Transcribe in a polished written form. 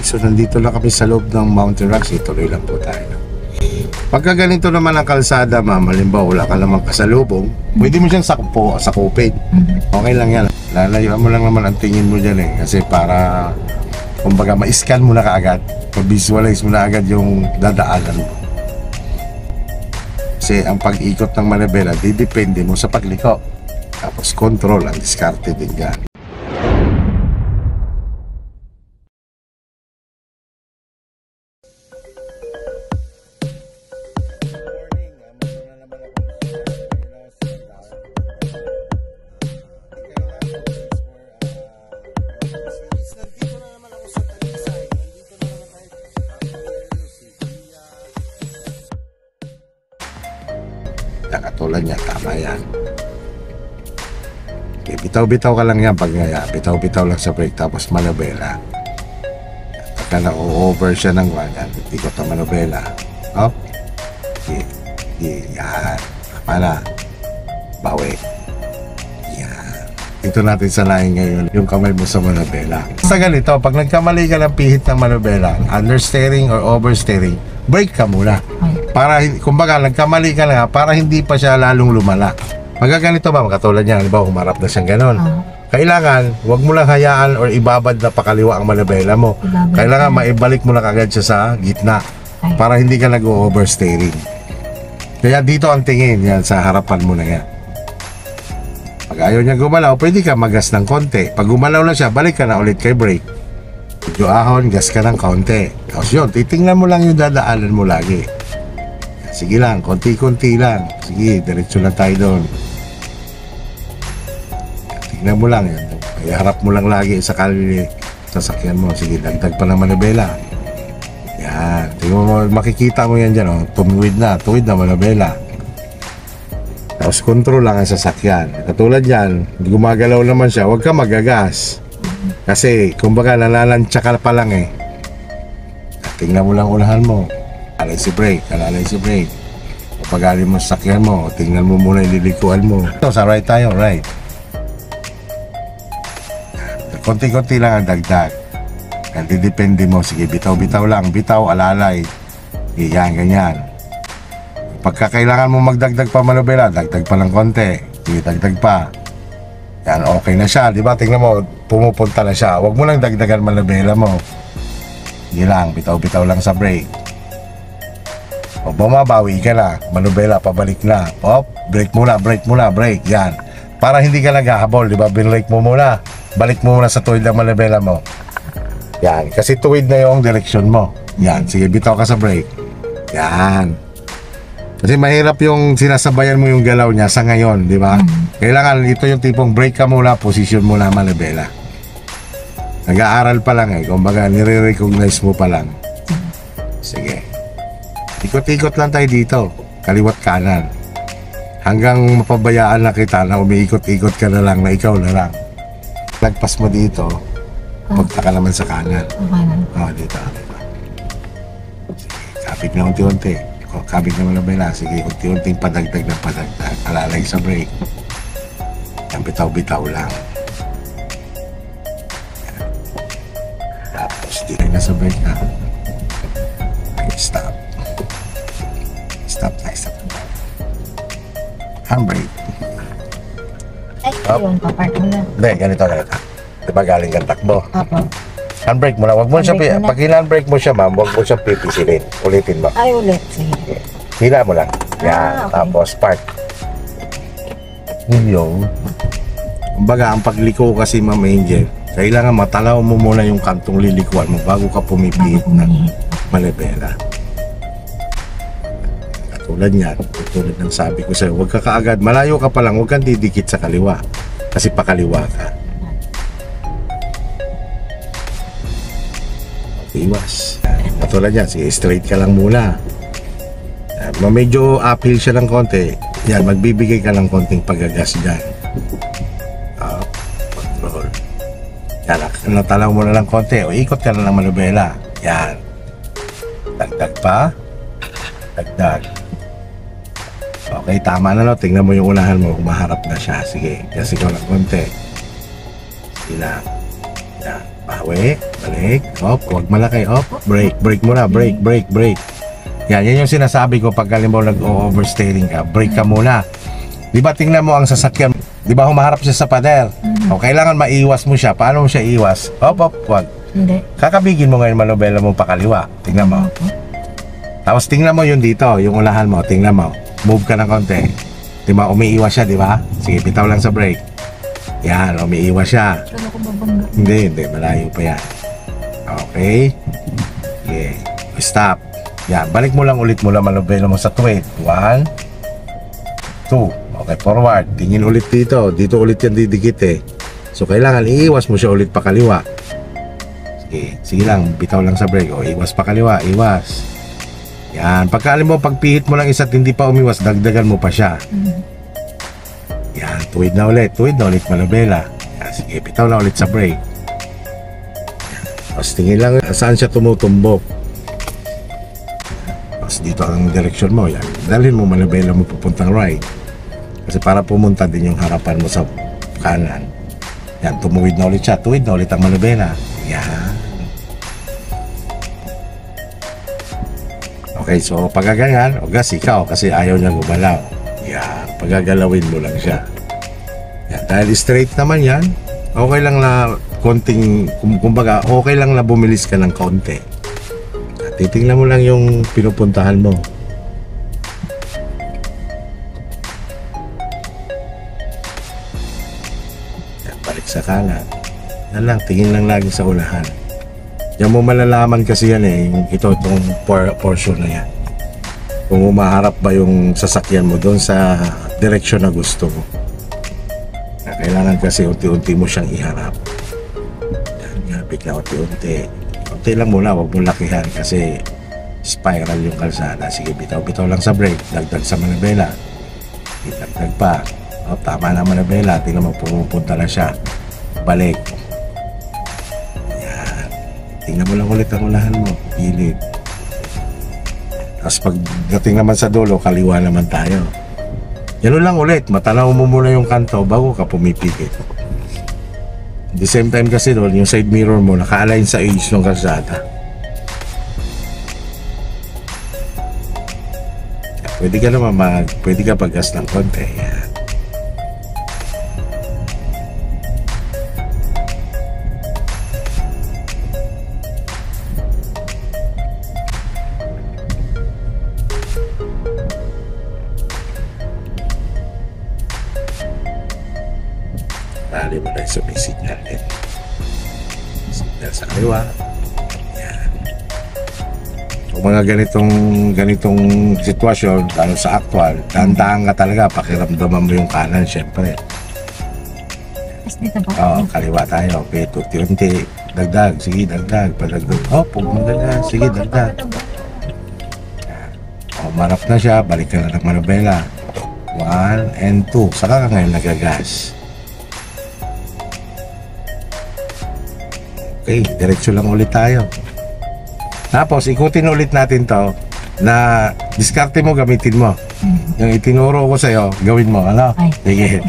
So nandito lang kami sa loob ng Mountain Rocks, ituloy lang po tayo. Pagka ganito naman ang kalsada, ma'am, halimbawa wala ka namang kasalubong, pwede mo siyang sakupin. Okay lang yan. Lalayuan mo lang naman ang tingin mo dyan kasi para kumbaga ma-scan mo na kaagad, ma-visualize mo na agad yung dadaanan mo. Kasi ang pag-ikot ng manibela, didepende mo sa pagliko. Tapos control ang diskarte din dyan. Katulad niya, tama yan. Okay, bitaw-bitaw ka lang yan pag ngaya. Bitaw-bitaw lang sa brake tapos manobela. Pagka na-over siya ng ganyan, ikot ang manobela. Up. Okay. Yan. Para. Bawi. Yan. Ito natin sanayin ngayon yung kamay mo sa manobela. Sa ganito, pag nagkamali ka ng pihit ng manobela, understeering or oversteering, brake ka muna. Para, kumbaga, nagkamali ka na para hindi pa siya lalong lumala. Magaganito ba, katulad niya, halimbawa, humarap na siyang ganon. Kailangan, wag mo lang hayaan or ibabad na pakaliwa ang manibela mo. Kailangan maibalik mo na kagad siya sa gitna para hindi ka nag-oversteering. Kaya dito ang tingin, yan, sa harapan mo na yan. Pag ayaw niya gumalaw, pwede ka magas ng konti. Pag gumalaw na siya, balik ka na ulit kay brake. Medyo ahon, gas ka ng konti. Tapos yun, titingnan mo lang yung dadaanan mo lagi. Sige lang, konti-konti lang. Sige, diretso lang tayo doon. Tingnan mo lang yan. Iharap mo lang lagi sa kalye, sasakyan mo. Sige, dagdag pa ng manibela. Yan. Tingnan mo, makikita mo yan dyan. Oh. Tuwid na manibela. Tapos control lang ang sasakyan. Katulad yan, gumagalaw naman siya, huwag ka magagas. Kasi, kumbaga, nalalansya ka pa lang eh. Tingnan mo lang unahan mo. Alalay si brake. Kapag alin mo sa sakyan mo, tingnan mo muna yung lilikuan mo. Ito, sa right tayo, right. Konti-konti lang ang dagdag. Kasi depende mo. Sige, bitaw-bitaw lang. Bitaw, alalay. Yan, ganyan. Pagka kailangan mo magdagdag pa manobela, dagdag pa ng konti. Sige, dagdag pa. Yan, okay na siya. Diba? Tingnan mo, pumupunta na siya. Huwag mo lang dagdagan manobela mo. Sige lang, bitaw-bitaw lang sa brake. O bumabawi ka na, manobela, pabalik na. Op, brake muna, brake. Yan. Para hindi ka naghahabol, di ba? Binrake mo muna. Balik mo muna sa tuwid ng manobela mo. Yan. Kasi tuwid na yung direksyon mo. Yan. Sige, bitaw ka sa brake. Yan. Kasi mahirap yung sinasabayan mo yung galaw niya sa ngayon, di ba? Kailangan ito yung tipong brake ka muna, position mo na manobela. Nag-aaral pa lang eh. Kumbaga, nire-recognize mo pa lang. Sige. Ikot-ikot lang tayo dito, kaliwat kanan. Hanggang mapabayaan na kita na umiikot-ikot ka na lang, na ikaw na lang. Lagpas mo dito, punta ka naman sa kanan. Dito. Sige, kapit na unti-unti. Kapit naman na ba? Sige, unti-unting padagdag na padagdag. Alalay sa brake. Yan, bitaw-bitaw lang. Yan. Tapos dito na sa brake na. Okay, stop. Stop. Handbrake. Ay, yun, papark mo na. Hindi, ganito. Diba galing kang takbo? Apo. Handbrake mo na. Huwag mo siya, pag hinandbrake mo siya, ma'am, huwag mo siya pipisilin. Ulitin mo. Ay, ulit. Sige. Hila mo lang. Yan. Okay. Tapos park. Yun. Kumbaga, ang pagliko kasi, Ma'am Angel, kailangan matalaw mo muna yung kantong lilikuan mo bago ka pumipihit ng manibela. Tulad niyan, tulad ng sabi ko sa'yo, huwag ka kaagad, malayo ka pa lang, huwag kang didikit sa kaliwa kasi pakaliwa ka. Iwas. Tulad niyan, sige, straight ka lang muna. Medyo uphill siya ng konti, yan, magbibigay ka ng konting pagagas dyan. Control. Yan, natalaw mo na lang konti, o ikot ka na ng manobela. Yan. Dagdag pa. Dagdag. Okay, tama na, no? Tingnan mo yung unahan mo, humaharap na siya. Sige, kasi ko lang konti. Sige lang. Yan, Bawi, balik, op, huwag malaki, op, brake muna, brake. Yan yung sinasabi ko pag halimbawa nag-oversteering ka, brake ka muna. Di ba tingnan mo ang sasakyan, di ba humaharap siya sa pader? O kailangan maiwas mo siya, paano mo siya iwas? Op, huwag. Hindi. Kakabigin mo ngayon manobela mo pakaliwa, tingnan mo. Tapos tingnan mo yun dito, yung ulahan mo, tingnan mo. Move ka ng konti. Di ba, umiiwas siya, di ba? Sige, bitaw lang sa brake. Yan, umiiwas siya. Kala ko babangga. Hindi, malayo pa yan. Okay. Okay. Stop. Yan, balik mo lang ulit mula manobela mo sa tuwid. 1, 2. Okay, forward. Tingin ulit dito. Dito ulit yan didikit eh. So, kailangan iiwas mo siya ulit pakaliwa. Sige lang, bitaw lang sa brake. O, iwas pakaliwa, iwas. Yan, pagkaalim mo, pagpihit mo lang isa't hindi pa umiwas, dagdagan mo pa siya. Yan, tuwid na ulit manobela. Yan, sige, bitaw na ulit sa brake. Yan, tapos tingin lang saan siya tumutumbok. Tapos dito ang direksyon mo, yan. Dalhin mo manobela mo pupuntang right. Kasi para pumunta din yung harapan mo sa kanan. Yan, tumuwid na ulit siya, tuwid na ulit ang manobela. Yan. Okay, so pagkaganyan, o gas ikaw kasi ayaw niya gumalaw. Yan, pagagalawin mo lang siya. Yan, dahil straight naman yan, okay lang na konting, kumbaga, okay lang na bumilis ka ng konti. At titingnan mo lang yung pinupuntahan mo. Yan, balik sa kanan. Yan lang, tingin lang lagi sa ulahan. Yan mo malalaman kasi yan eh, itong portion na yan. Kung umaharap ba yung sasakyan mo doon sa direksyon na gusto mo. Kailangan kasi unti-unti mo siyang iharap. Yan, bigla unti-unti. Unti lang muna, huwag mo lakihan kasi spiral yung kalsada. Sige, bitaw-bitaw lang sa brake, dagdag sa manabela. Dagdag pa. O, tama na manabela, tingnan mo pumupunta na siya. Balik. Tingnan mo lang ulit ang ulahan mo, gilid. Tapos pagdating naman sa dulo, kaliwa naman tayo. Yan lang ulit, matanaw mo muna yung kanto bago ka pumipigit. At the same time kasi doon, yung side mirror mo naka-align sa edge ng kalsada. Pwede ka naman pwede ka pag-gas ng konti. Yan. Tali mo na yung may signal din. Signal sa kaliwa. Yan. Kung mga ganitong sitwasyon, lalo sa actual, dahan-dahan ka talaga, pakiramdaman mo yung kanan, syempre. Tapos dito ba? Oo, kaliwa tayo. Okay, unti-unti. Dagdag, sige, dagdag. Padagdag. Oh, huwag mo ganyan. Sige, dagdag. O, marap na siya. Balik ka na ng manobela. 1 and 2. Saka ka ngayon nagagas. Okay, diretso lang ulit tayo. Tapos, ikutin ulit natin to na diskarte mo, gamitin mo. Yung itinuro ko sa'yo, gawin mo. Ano? Ay. Sige.